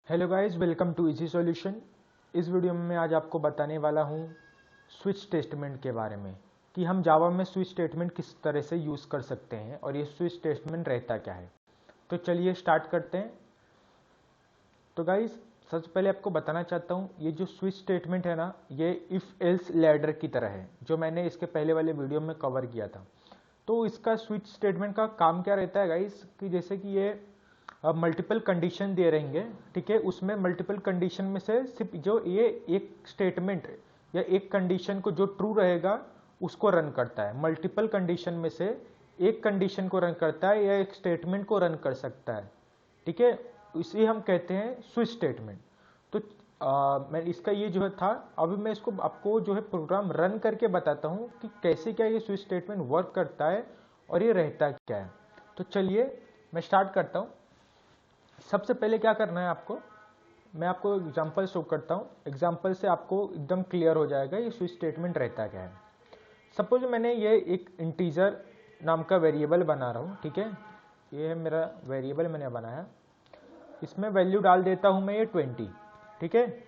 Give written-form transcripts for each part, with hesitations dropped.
Hello guys, welcome to easy solution. इस video में मैं आज आपको बताने वाला हूँ स्विच स्टेटमेंट के बारे में कि हम जावा में स्विच स्टेटमेंट किस तरह से यूज़ कर सकते हैं और ये स्विच स्टेटमेंट रहता क्या है। तो चलिए स्टार्ट करते हैं। तो गाइस, सबसे पहले आपको बताना चाहता हूँ ये जो स्विच स्टेटमेंट है ना, ये इफ़ एल्स लैडर की तरह है जो मैंने इसके पहले वाले वीडियो में कवर किया था। तो इसका स्विच स्टेटमेंट का काम क्या रहता है गाइस, कि जैसे कि ये मल्टीपल कंडीशन दे रहेंगे, ठीक है। उसमें मल्टीपल कंडीशन में से सिर्फ जो ये एक स्टेटमेंट या एक कंडीशन को जो ट्रू रहेगा उसको रन करता है। मल्टीपल कंडीशन में से एक कंडीशन को रन करता है या एक स्टेटमेंट को रन कर सकता है, ठीक है। इसे हम कहते हैं स्विच स्टेटमेंट। तो मैं इसका ये जो है था, अभी मैं इसको आपको जो है प्रोग्राम रन करके बताता हूँ कि कैसे क्या ये स्विच स्टेटमेंट वर्क करता है और ये रहता क्या है। तो चलिए मैं स्टार्ट करता हूँ। सबसे पहले क्या करना है आपको, मैं आपको एग्जांपल शो करता हूँ। एग्जांपल से आपको एकदम क्लियर हो जाएगा ये स्विच स्टेटमेंट रहता क्या है। सपोज मैंने ये एक इंटीजर नाम का वेरिएबल बना रहा हूँ, ठीक है। ये है मेरा वेरिएबल मैंने बनाया, इसमें वैल्यू डाल देता हूँ मैं ये 20, ठीक है।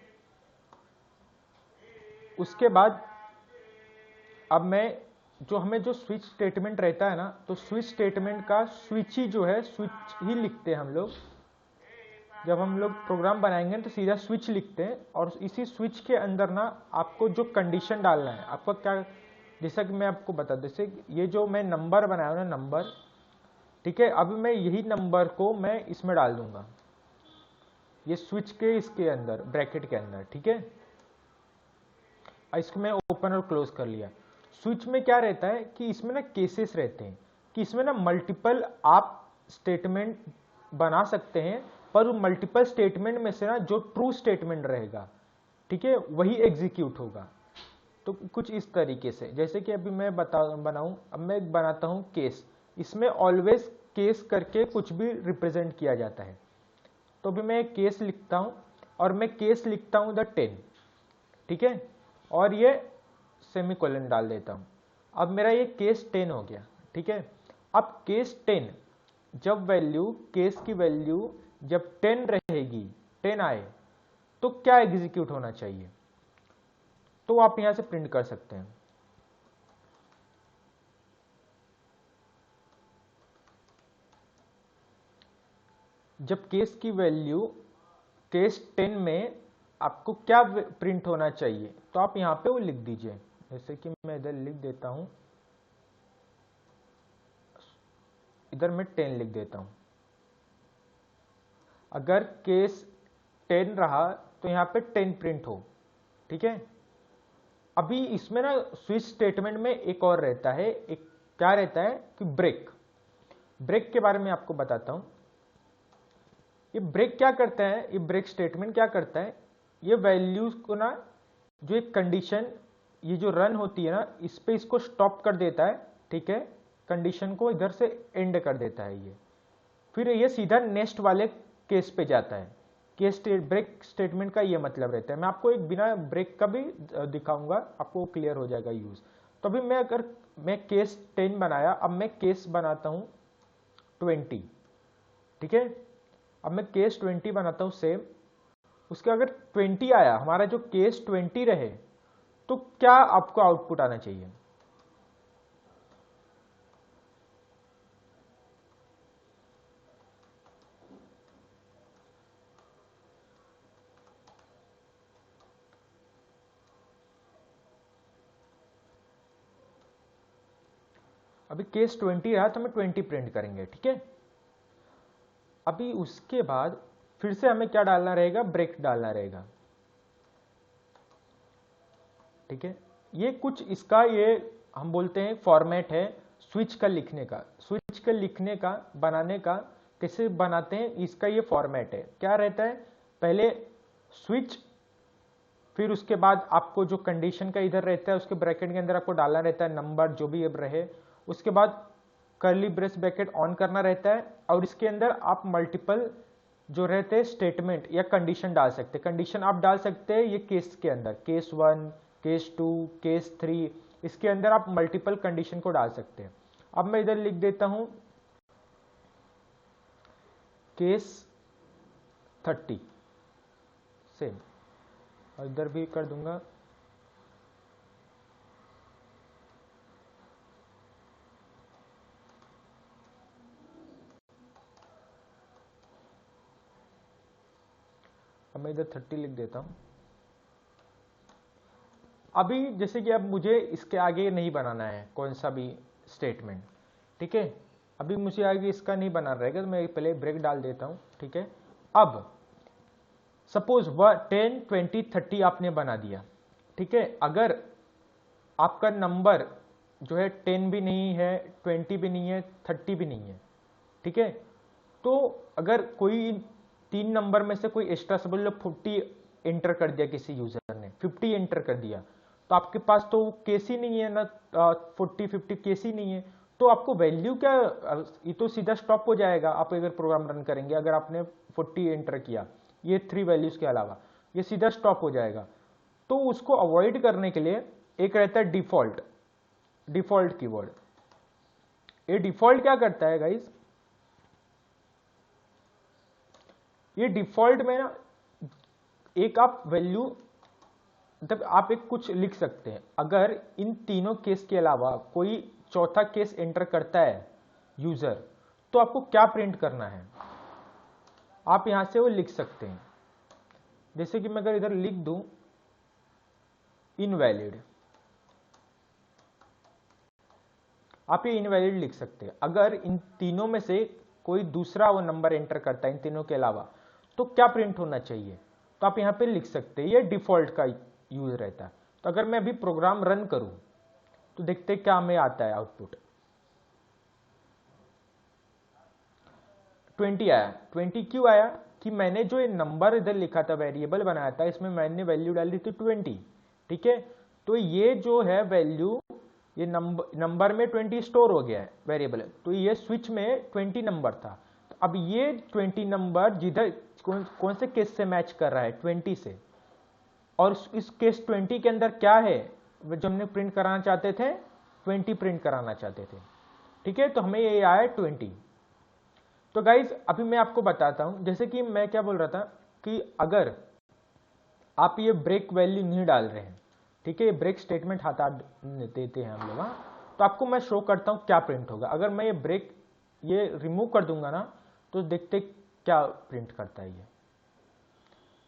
उसके बाद अब मैं जो हमें जो स्विच स्टेटमेंट रहता है ना, तो स्विच स्टेटमेंट का स्विच ही जो है स्विच ही लिखते हैं हम लोग। जब हम लोग प्रोग्राम बनाएंगे तो सीधा स्विच लिखते हैं और इसी स्विच के अंदर ना आपको जो कंडीशन डालना है आपको क्या, जैसा कि मैं आपको बता दूं, जैसे ये जो मैं नंबर बनाया हूं ना, नंबर, ठीक है। अभी मैं यही नंबर को मैं इसमें डाल दूंगा, ये स्विच के इसके अंदर ब्रैकेट के अंदर, ठीक है। इसको मैं ओपन और क्लोज कर लिया। स्विच में क्या रहता है कि इसमें ना केसेस रहते हैं कि इसमें ना मल्टीपल आप स्टेटमेंट बना सकते हैं, पर मल्टीपल स्टेटमेंट में से ना जो ट्रू स्टेटमेंट रहेगा, ठीक है, वही एग्जीक्यूट होगा। तो कुछ इस तरीके से, जैसे कि अभी मैं बनाऊं, अब मैं बनाता हूं केस। इसमें ऑलवेज केस करके कुछ भी रिप्रेजेंट किया जाता है। तो अभी मैं एक केस लिखता हूं और मैं केस लिखता हूं द 10, ठीक है, और ये सेमीकोलन डाल देता हूं। अब मेरा ये केस 10 हो गया, ठीक है। अब केस 10, जब वैल्यू, केस की वैल्यू जब 10 रहेगी, 10 आए, तो क्या एग्जीक्यूट होना चाहिए, तो आप यहां से प्रिंट कर सकते हैं। जब केस की वैल्यू केस 10 में आपको क्या प्रिंट होना चाहिए, तो आप यहां पे वो लिख दीजिए। जैसे कि मैं इधर लिख देता हूं, इधर मैं 10 लिख देता हूं। अगर केस 10 रहा तो यहां पे 10 प्रिंट हो, ठीक है। अभी इसमें ना स्विच स्टेटमेंट में एक और रहता है, एक क्या रहता है कि ब्रेक। ब्रेक के बारे में आपको बताता हूं। ये ब्रेक क्या करता है, ये ब्रेक स्टेटमेंट क्या करता है, ये वैल्यूज को ना, जो एक कंडीशन ये जो रन होती है ना, इस पे इसको स्टॉप कर देता है, ठीक है। कंडीशन को इधर से एंड कर देता है ये, फिर ये सीधा नेक्स्ट वाले केस पे जाता है। केस ब्रेक स्टेटमेंट का ये मतलब रहता है। मैं आपको एक बिना ब्रेक का भी दिखाऊंगा, आपको क्लियर हो जाएगा यूज। तो अभी मैं अगर मैं केस 10 बनाया, अब मैं केस बनाता हूं 20, ठीक है। अब मैं केस 20 बनाता हूं सेम। उसके अगर 20 आया, हमारा जो केस 20 रहे, तो क्या आपको आउटपुट आना चाहिए। अभी केस 20 रहा तो हमें 20 प्रिंट करेंगे, ठीक है। अभी उसके बाद फिर से हमें क्या डालना रहेगा, ब्रेक डालना रहेगा, ठीक है। ये कुछ इसका ये हम बोलते हैं फॉर्मेट है स्विच का लिखने का। स्विच का लिखने का, बनाने का कैसे बनाते हैं, इसका ये फॉर्मेट है। क्या रहता है, पहले स्विच, फिर उसके बाद आपको जो कंडीशन का इधर रहता है उसके ब्रैकेट के अंदर आपको डालना रहता है नंबर जो भी अब रहे। उसके बाद कर्ली ब्रेस ब्रैकेट ऑन करना रहता है और इसके अंदर आप मल्टीपल जो रहते हैं स्टेटमेंट या कंडीशन डाल सकते हैं। कंडीशन आप डाल सकते हैं ये केस के अंदर, केस 1, केस 2, केस 3, इसके अंदर आप मल्टीपल कंडीशन को डाल सकते हैं। अब मैं इधर लिख देता हूं केस 30, सेम, और इधर भी कर दूंगा अब मैं इधर 30 लिख देता हूं। अभी जैसे कि अब मुझे इसके आगे नहीं बनाना है कौन सा भी स्टेटमेंट, ठीक है, अभी मुझे आगे इसका नहीं बना रहेगा, तो मैं पहले ब्रेक डाल देता हूं, ठीक है। अब सपोज 10 20 30 आपने बना दिया, ठीक है। अगर आपका नंबर जो है 10 भी नहीं है, 20 भी नहीं है, 30 भी नहीं है, ठीक है, तो अगर कोई 3 नंबर में से कोई एक्स्ट्रा समझ लो 40 एंटर कर दिया किसी यूजर ने, 50 एंटर कर दिया, तो आपके पास तो केस ही नहीं है ना, 40 50 केस ही नहीं है, तो आपको वैल्यू क्या, ये तो सीधा स्टॉप हो जाएगा आप अगर प्रोग्राम रन करेंगे। अगर आपने 40 एंटर किया ये 3 वैल्यूज के अलावा, ये सीधा स्टॉप हो जाएगा। तो उसको अवॉइड करने के लिए एक रहता है डिफॉल्ट कीवर्ड। ये डिफॉल्ट क्या करता है गाइस, ये डिफॉल्ट में ना एक आप वैल्यू मतलब आप एक कुछ लिख सकते हैं। अगर इन तीनों केस के अलावा कोई चौथा केस एंटर करता है यूजर, तो आपको क्या प्रिंट करना है, आप यहां से वो लिख सकते हैं। जैसे कि मैं अगर इधर लिख दूं इनवैलिड, आप ये इनवैलिड लिख सकते हैं। अगर इन तीनों में से कोई दूसरा वो नंबर एंटर करता है इन तीनों के अलावा, तो क्या प्रिंट होना चाहिए, तो आप यहां पे लिख सकते हैं। ये डिफॉल्ट का यूज रहता है। तो अगर मैं अभी प्रोग्राम रन करूं तो देखते क्या हमें आता है आउटपुट, 20 आया। 20 क्यों आया कि मैंने जो ये नंबर इधर लिखा था, वेरिएबल बनाया था, इसमें मैंने वैल्यू डाली थी 20, ठीक है। तो ये जो है वैल्यू, ये नंबर में 20 स्टोर हो गया है वेरिएबल, तो ये स्विच में 20 नंबर था। तो अब ये 20 नंबर जिधर कौन से केस से मैच कर रहा है, 20 से, और इस केस 20 के अंदर क्या है जो हमने प्रिंट कराना चाहते थे, 20 प्रिंट कराना चाहते थे, ठीक है। तो हमें ये आया 20। तो गाइज अभी मैं आपको बताता हूं, जैसे कि मैं क्या बोल रहा था कि अगर आप ये ब्रेक वैल्यू नहीं डाल रहे हैं, ठीक है, ये ब्रेक स्टेटमेंट हटा देते हैं हम लोग, तो आपको मैं शो करता हूं क्या प्रिंट होगा। अगर मैं ये ब्रेक ये रिमूव कर दूंगा ना, तो देखते क्या प्रिंट करता है। ये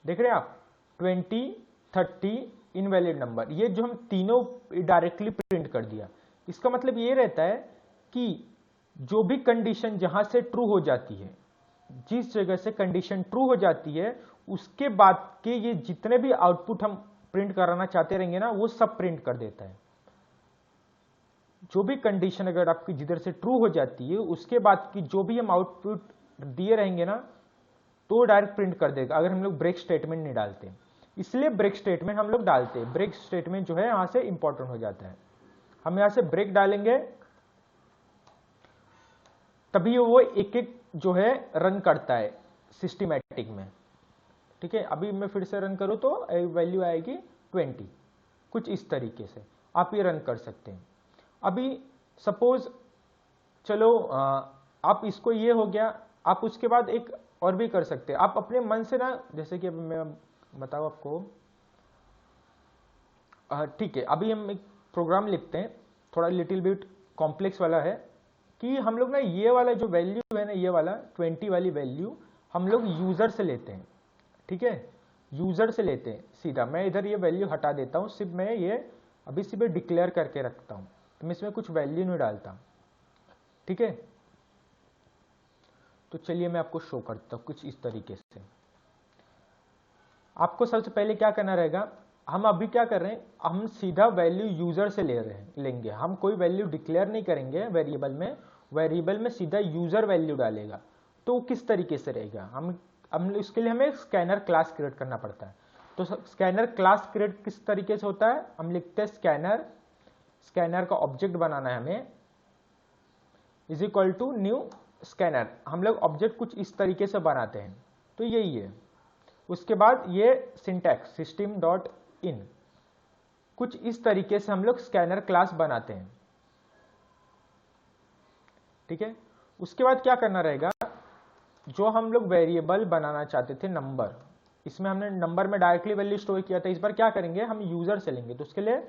देख रहे हैं आप, 20 30 इनवैलिड नंबर, ये जो हम तीनों डायरेक्टली प्रिंट कर दिया। इसका मतलब ये रहता है कि जो भी कंडीशन जहां से ट्रू हो जाती है, जिस जगह से कंडीशन ट्रू हो जाती है, उसके बाद के ये जितने भी आउटपुट हम प्रिंट कराना चाहते रहेंगे ना, वो सब प्रिंट कर देता है। जो भी कंडीशन अगर आपकी जिधर से ट्रू हो जाती है, उसके बाद की जो भी हम आउटपुट दिए रहेंगे ना, तो डायरेक्ट प्रिंट कर देगा, अगर हम लोग ब्रेक स्टेटमेंट नहीं डालते। इसलिए ब्रेक स्टेटमेंट हम लोग डालते हैं। ब्रेक स्टेटमेंट जो है यहां से इंपॉर्टेंट हो जाता है। हम यहां से ब्रेक डालेंगे तभी वो एक एक जो है रन करता है सिस्टमैटिक में, ठीक है। अभी मैं फिर से रन करूं तो वैल्यू आएगी 20, कुछ इस तरीके से आप ये रन कर सकते हैं। अभी सपोज चलो आप इसको, ये हो गया, आप उसके बाद एक और भी कर सकते हैं। आप अपने मन से ना, जैसे कि मैं बताऊं आपको, ठीक है, अभी हम एक प्रोग्राम लिखते हैं, थोड़ा लिटिल बिट कॉम्प्लेक्स वाला है, कि हम लोग ना ये वाला जो वैल्यू है ना, ये वाला 20 वाली वैल्यू हम लोग यूजर से लेते हैं, ठीक है, यूजर से लेते हैं सीधा। मैं इधर ये वैल्यू हटा देता हूं, सिर्फ मैं ये अभी सिर्फ डिक्लेयर करके रखता हूं, तो मैं इसमें कुछ वैल्यू नहीं डालता, ठीक है। तो चलिए मैं आपको शो करता हूं कुछ इस तरीके से। आपको सबसे पहले क्या करना रहेगा, हम अभी क्या कर रहे हैं, हम सीधा वैल्यू यूजर से लेंगे। हम कोई वैल्यू डिक्लेयर नहीं करेंगे वेरिएबल में सीधा यूजर वैल्यू डालेगा। तो किस तरीके से रहेगा, हम इसके लिए हमें स्कैनर क्लास क्रिएट करना पड़ता है। तो स्कैनर क्लास क्रिएट किस तरीके से होता है, हम लिखते हैं स्कैनर का ऑब्जेक्ट बनाना है हमें, is equal to new scanner. हम लोग ऑब्जेक्ट कुछ इस तरीके से बनाते हैं, तो यही है। उसके बाद ये सिंटैक्स सिस्टम डॉट इन, कुछ इस तरीके से हम लोग स्कैनर क्लास बनाते हैं, ठीक है। उसके बाद क्या करना रहेगा, जो हम लोग वेरिएबल बनाना चाहते थे नंबर, इसमें हमने नंबर में डायरेक्टली वैल्यू स्टोर किया था, इस बार क्या करेंगे, हम यूजर से लेंगे। तो उसके लिए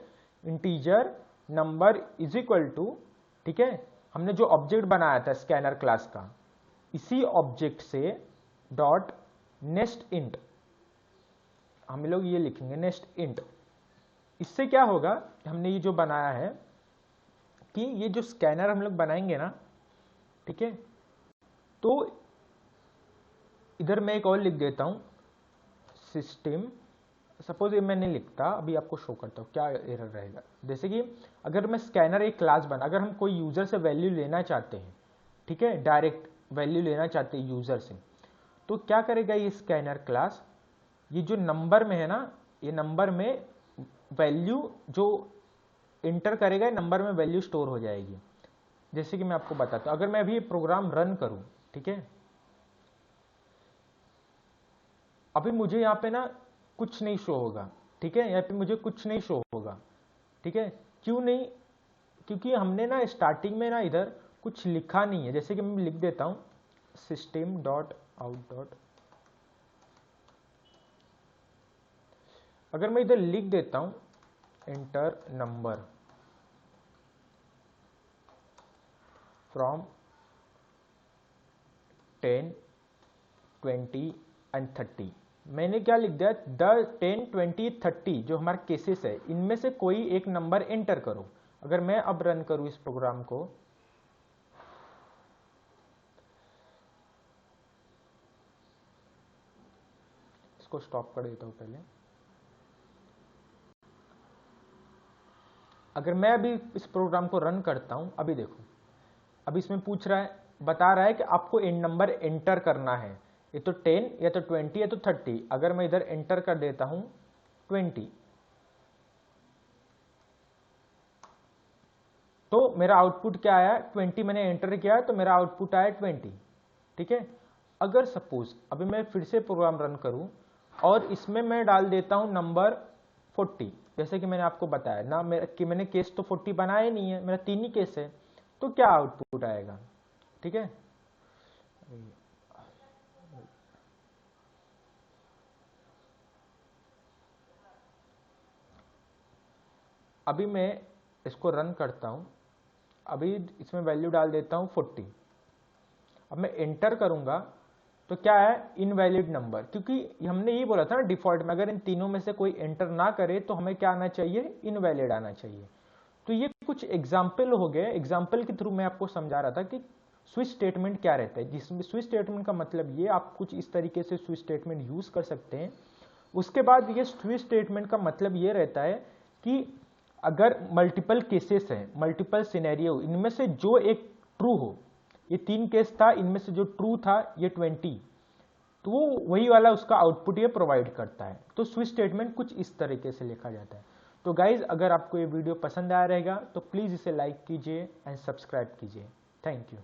integer number is equal to, ठीक है, हमने जो ऑब्जेक्ट बनाया था स्कैनर क्लास का, इसी ऑब्जेक्ट से डॉट नेक्स्ट इंट, हम लोग ये लिखेंगे नेक्स्ट इंट। इससे क्या होगा, हमने ये जो बनाया है कि ये जो स्कैनर हम लोग बनाएंगे ना, ठीक है, तो इधर मैं एक और लिख देता हूं सिस्टम, सपोज ये मैं नहीं लिखता, अभी आपको शो करता हूं क्या एरर रहेगा। जैसे कि अगर मैं स्कैनर एक क्लास बना, अगर हम कोई यूजर से वैल्यू लेना चाहते हैं, ठीक है, डायरेक्ट वैल्यू लेना चाहते हैं यूजर से, तो क्या करेगा ये स्कैनर क्लास, ये जो नंबर में है ना, ये नंबर में वैल्यू जो इंटर करेगा, नंबर में वैल्यू स्टोर हो जाएगी। जैसे कि मैं आपको बताता हूं, अगर मैं अभी प्रोग्राम रन करूं, ठीक है, अभी मुझे यहाँ पे ना कुछ नहीं शो होगा, ठीक है, यहाँ पे मुझे कुछ नहीं शो होगा, ठीक है, क्यों नहीं, क्योंकि हमने ना स्टार्टिंग में ना इधर कुछ लिखा नहीं है। जैसे कि मैं लिख देता हूं सिस्टम डॉट आउट डॉट, अगर मैं इधर लिख देता हूं एंटर नंबर फ्रॉम 10, 20 एंड 30, मैंने क्या लिख दिया, 10, 20, 30 जो हमारे केसेस है, इनमें से कोई एक नंबर एंटर करो। अगर मैं अब रन करूं इस प्रोग्राम को, इसको स्टॉप कर देता हूं पहले। अगर मैं अभी इस प्रोग्राम को रन करता हूं, अभी देखो, अभी इसमें पूछ रहा है, बता रहा है कि आपको इन नंबर एंटर करना है, ये तो 10 या तो 20 या तो 30। अगर मैं इधर एंटर कर देता हूं 20, तो मेरा आउटपुट क्या आया, 20 मैंने एंटर किया तो मेरा आउटपुट आया 20, ठीक है। अगर सपोज अभी मैं फिर से प्रोग्राम रन करूं और इसमें मैं डाल देता हूं नंबर 40, जैसे कि मैंने आपको बताया ना, मैंने केस तो 40 बनाया नहीं है, मेरा 3 ही केस है, तो क्या आउटपुट आएगा, ठीक है। अभी मैं इसको रन करता हूं, अभी इसमें वैल्यू डाल देता हूं 40, अब मैं एंटर करूंगा तो क्या है, इनवैलिड नंबर, क्योंकि हमने ये बोला था ना डिफॉल्ट में अगर इन तीनों में से कोई एंटर ना करे तो हमें क्या आना चाहिए, इनवैलिड आना चाहिए। तो ये कुछ एग्जाम्पल हो गए, एग्जाम्पल के थ्रू मैं आपको समझा रहा था कि स्विच स्टेटमेंट क्या रहता है, जिसमें स्विच स्टेटमेंट का मतलब ये, आप कुछ इस तरीके से स्विच स्टेटमेंट यूज कर सकते हैं। उसके बाद ये स्विच स्टेटमेंट का मतलब ये रहता है कि अगर मल्टीपल केसेस हैं, मल्टीपल सिनेरियो, इनमें से जो एक ट्रू हो, ये 3 केस था, इनमें से जो ट्रू था ये 20, तो वो वही वाला उसका आउटपुट ये प्रोवाइड करता है। तो स्विच स्टेटमेंट कुछ इस तरीके से लिखा जाता है। तो गाइज अगर आपको ये वीडियो पसंद आया रहेगा तो प्लीज़ इसे लाइक कीजिए एंड सब्सक्राइब कीजिए। Thank you.